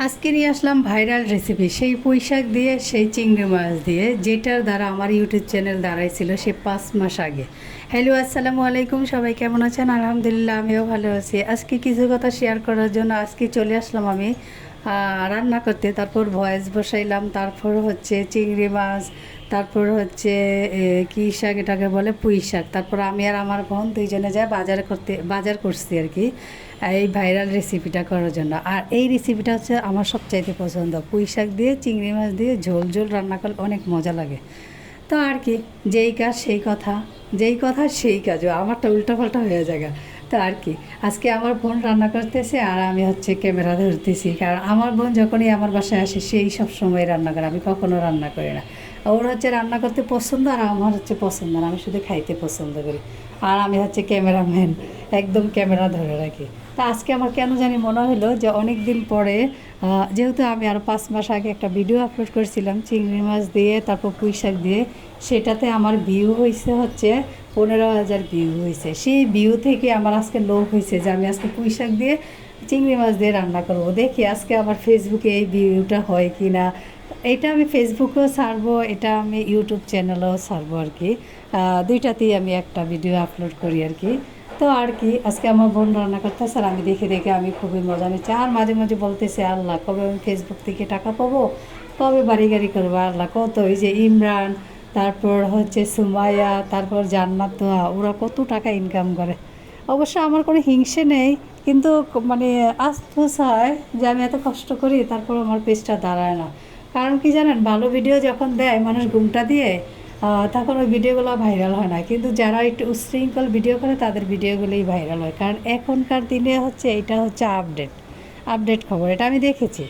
আজকে নিয়ে আসলাম viral recipe, সেই পুঁইশাক দিয়ে, সেই চিংড়ি মাছ দিয়ে, যেটার দ্বারা আমার ইউটিউব চ্যানেল দাঁড়াইছিল সে 5 মাস আগে। হ্যালো, আসসালামু আলাইকুম, সবাই কেমন আছেন? আলহামদুলিল্লাহ, আমিও ভালো আছি। আজকে কিছু কথা শেয়ার করার জন্য আজকে চলে আসলাম আমি রান্না করতে। তারপর ভয়েস বসাইলাম, তারপর হচ্ছে চিংড়ি মাছ, তারপর হচ্ছে কী শাক এটাকে বলে, পুঁই শাক। তারপর আমি আর আমার বোন দুইজনে যাই বাজার করছি আর কি, এই ভাইরাল রেসিপিটা করার জন্য। আর এই রেসিপিটা হচ্ছে আমার সবচাইতে পছন্দ। পুঁই শাক দিয়ে চিংড়ি মাছ দিয়ে ঝোল ঝোল রান্না করলে অনেক মজা লাগে। তো আর কি, যেই কাজ সেই কথা, যেই কথা সেই কাজও, আমারটা উল্টাপাল্টা হয়ে যায়। তো আর কি, আজকে আমার বোন রান্না করতেছে আর আমি হচ্ছে ক্যামেরা ধরতেছি, কারণ আমার বোন যখনই আমার বাসায় আসে সেই সব সময় রান্না করে, আমি কখনো রান্না করি না। ওর হচ্ছে রান্না করতে পছন্দ আর আমার হচ্ছে পছন্দ না, আমি শুধু খাইতে পছন্দ করি। আর আমি হচ্ছে ক্যামেরাম্যান, একদম ক্যামেরা ধরে রাখি। তা আজকে আমার কেন জানি মনে হলো যে অনেক দিন পরে, যেহেতু আমি আরও 5 মাস আগে একটা ভিডিও আপলোড করেছিলাম চিংড়ি মাছ দিয়ে, তারপর পুঁই শাক দিয়ে, সেটাতে আমার ভিউ হয়েছে হচ্ছে 15,000 ভিউ হয়েছে। সেই ভিউ থেকে আমার আজকে লোভ হয়েছে যে আমি আজকে পুঁই শাক দিয়ে চিংড়ি মাছ দিয়ে রান্না করবো। দেখি আজকে আমার ফেসবুকে এই ভিউটা হয় কি না। এটা আমি ফেসবুকেও ছাড়বো, এটা আমি ইউটিউব চ্যানেলেও ছাড়বো আর কি। দুইটাতেই আমি একটা ভিডিও আপলোড করি আর কি। তো আর কি, আজকে আমার বোন রান্না করতেছে আর আমি দেখে দেখে আমি খুবই মজা নিচ্ছি। আর মাঝে মাঝে বলতেছে, আল্লাহ কবে আমি ফেসবুক থেকে টাকা পাবো, কবে বাড়ি গাড়ি করবো, আল্লাহ কত, এই যে ইমরান, তারপর হচ্ছে সুমাইয়া, তারপর জান্নাত, ওরা কত টাকা ইনকাম করে। অবশ্য আমার কোনো হিংসে নেই, কিন্তু মানে আফসোস হয় যে আমি এত কষ্ট করি তারপর আমার পেজটা দাঁড়ায় না। কারণ কি জানেন, ভালো ভিডিও যখন দেয় মানুষ ঘুমটা দিয়ে, তখন ওই ভিডিওগুলো ভাইরাল হয় না। কিন্তু যারা একটু উচ্ছৃঙ্খল ভিডিও করে তাদের ভিডিওগুলোই ভাইরাল হয়। কারণ এখনকার দিনে হচ্ছে এটা হচ্ছে আপডেট খবর, এটা আমি দেখেছি।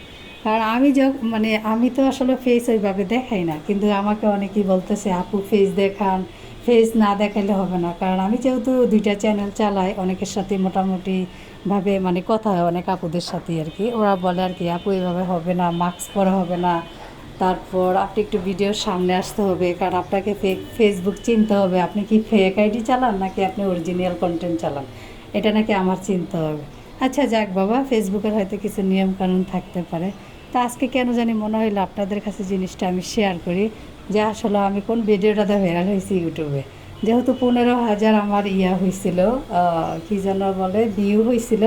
কারণ আমি মানে আমি তো আসলে ফেস ওইভাবে দেখাই না, কিন্তু আমাকে অনেকেই বলতেছে আপু ফেস দেখান, ফেস না দেখাইলে হবে না। কারণ আমি যেহেতু দুইটা চ্যানেল চালাই, অনেকের সাথে মোটামুটিভাবে মানে কথা হয়, অনেক আপুদের সাথে আর কি। ওরা বলে আর কি, আপু এভাবে হবে না, মাস্ক পরা হবে না, তারপর আপনি একটু ভিডিওর সামনে আসতে হবে, কারণ আপনাকে ফেসবুক চিনতে হবে, আপনি কি ফেক আইডি চালান নাকি আপনি অরিজিনাল কন্টেন্ট চালান, এটা নাকি আমার চিনতে হবে। আচ্ছা যাক বাবা, ফেসবুকের হয়তো কিছু নিয়মকানুন থাকতে পারে। তা আজকে কেন জানি মনে হইলো আপনাদের কাছে জিনিসটা আমি শেয়ার করি, যে আসলে আমি কোন ভিডিওটাতে ভাইরাল হয়েছি ইউটিউবে। যেহেতু 15,000 আমার হয়েছিল, কী যেন বলে, ভিউ হয়েছিল।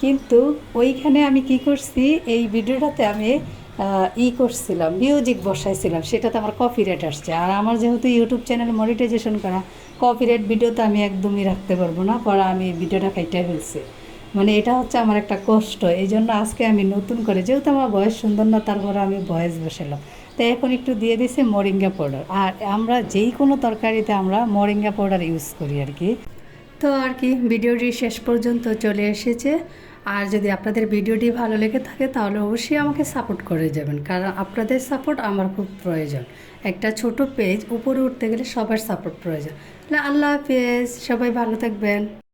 কিন্তু ওইখানে আমি কি করছি, এই ভিডিওটাতে আমি করছিলাম, মিউজিক বসাইছিলাম, সেটাতে আমার কপিরাইট আসছে। আর আমার যেহেতু ইউটিউব চ্যানেল মনিটাইজেশন করা, কপিরাইট ভিডিও তো আমি একদমই রাখতে পারবো না, পরে আমি ভিডিওটা কাইটা ফেলছি। মানে এটা হচ্ছে আমার একটা কষ্ট। এই জন্য আজকে আমি নতুন করে, যেহেতু আমার বয়স সুন্দর না, তারপরে আমি ভয়েস বসালাম। তো এখন একটু দিয়ে দিছি মোরিঙ্গা পাউডার। আর আমরা যেই কোনো তরকারিতে আমরা মোরিঙ্গা পাউডার ইউজ করি আর কি। তো আর কি, ভিডিওটি শেষ পর্যন্ত চলে এসেছে। আর যদি আপনাদের ভিডিওটি ভালো লেগে থাকে তাহলে অবশ্যই আমাকে সাপোর্ট করে যাবেন, কারণ আপনাদের সাপোর্ট আমার খুব প্রয়োজন। একটা ছোট পেজ উপরে উঠতে গেলে সবার সাপোর্ট প্রয়োজন। তাহলে আল্লাহ হাফেজ, সবাই ভালো থাকবেন।